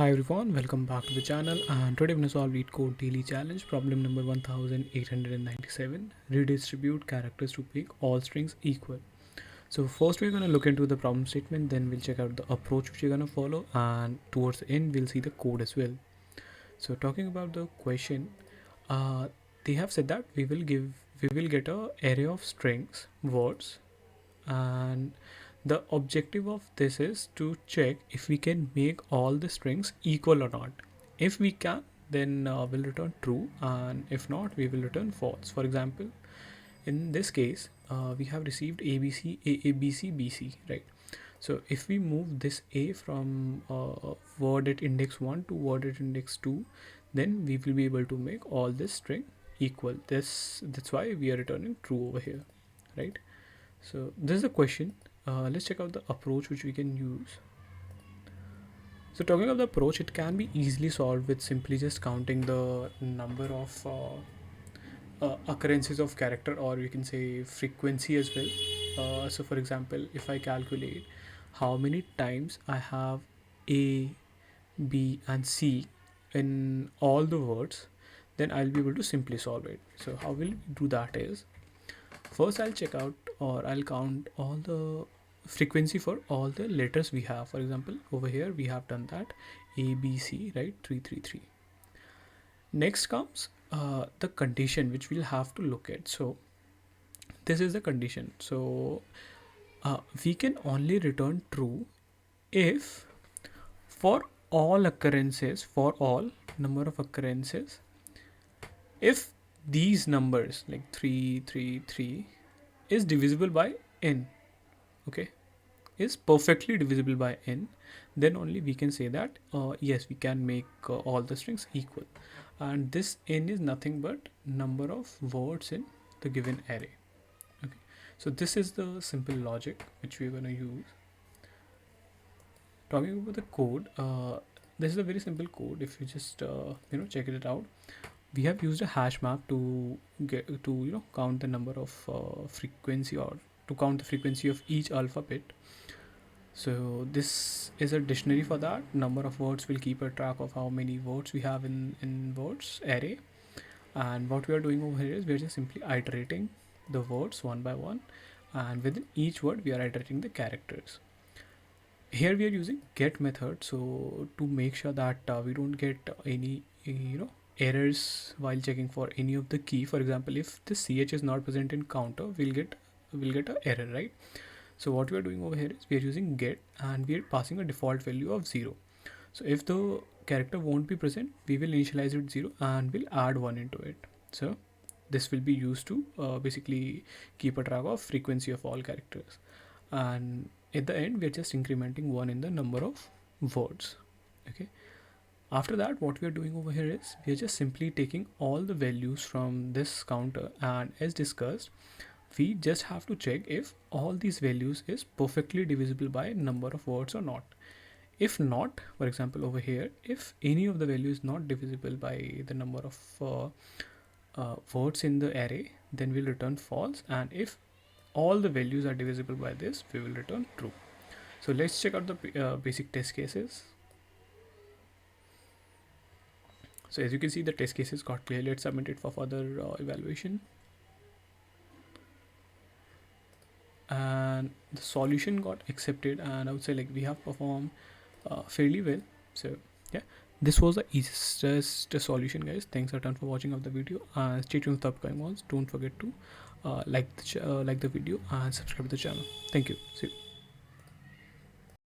Hi everyone, welcome back to the channel, and today we're going to solve Leetcode daily challenge problem number 1897. Redistribute characters to make all strings equal. So first we're going to look into the problem statement, then we'll check out the approach which you're going to follow, and towards the end we'll see the code as well. So talking about the question, they have said that we will get a array of strings, words, and the objective of this is to check if we can make all the strings equal or not. If we can, then we'll return true, and if not, we will return false. For example, in this case, we have received ABC, AABC, BC, right? So if we move this A from word at index 1 to word at index 2, then we will be able to make all this string equal. That's why we are returning true over here, right? So this is the question. Let's check out the approach which we can use. So talking about the approach, it can be easily solved with simply just counting the number of occurrences of character, or we can say frequency as well. So for example, if I calculate how many times I have A, B and C in all the words, then I'll be able to simply solve it. So how we'll do that is, first I'll check out, or I'll count all the frequency for all the letters we have. For example, over here we have done that A, B, C, right? 333. Next comes the condition which we'll have to look at. So this is the condition. So we can only return true if for all occurrences, for all number of occurrences, if these numbers like 333 is divisible by n, okay, is perfectly divisible by n, then only we can say that yes, we can make all the strings equal. And this n is nothing but number of words in the given array. Okay, so this is the simple logic which we're going to use. Talking about the code, this is a very simple code. If you just check it out, we have used a hash map to get to count the number of frequency, or to count the frequency of each alphabet. So this is a dictionary for that. Number of words will keep a track of how many words we have in words array. And what we are doing over here is we are just simply iterating the words one by one, and within each word we are iterating the characters. Here we are using get method, so to make sure that we don't get any errors while checking for any of the key. For example, if the ch is not present in counter, we'll get a error, right? So what we are doing over here is we are using get, and we are passing a default value of 0. So if the character won't be present, we will initialize it 0 and we'll add 1 into it. So this will be used to basically keep a track of frequency of all characters, and at the end we are just incrementing 1 in the number of words. Okay, after that what we are doing over here is we are just simply taking all the values from this counter, and as discussed, we just have to check if all these values is perfectly divisible by number of words or not. If not, for example over here, if any of the value is not divisible by the number of words in the array, then we'll return false, and if all the values are divisible by this, we will return true. So let's check out the basic test cases. So as you can see, the test cases got clear. Let's submit it for further evaluation. And the solution got accepted, and I would say like we have performed fairly well. So yeah, this was the easiest solution, guys. Thanks a ton for watching of the video, and stay tuned with the upcoming ones. Don't forget to like the video and subscribe to the channel. Thank you. See you.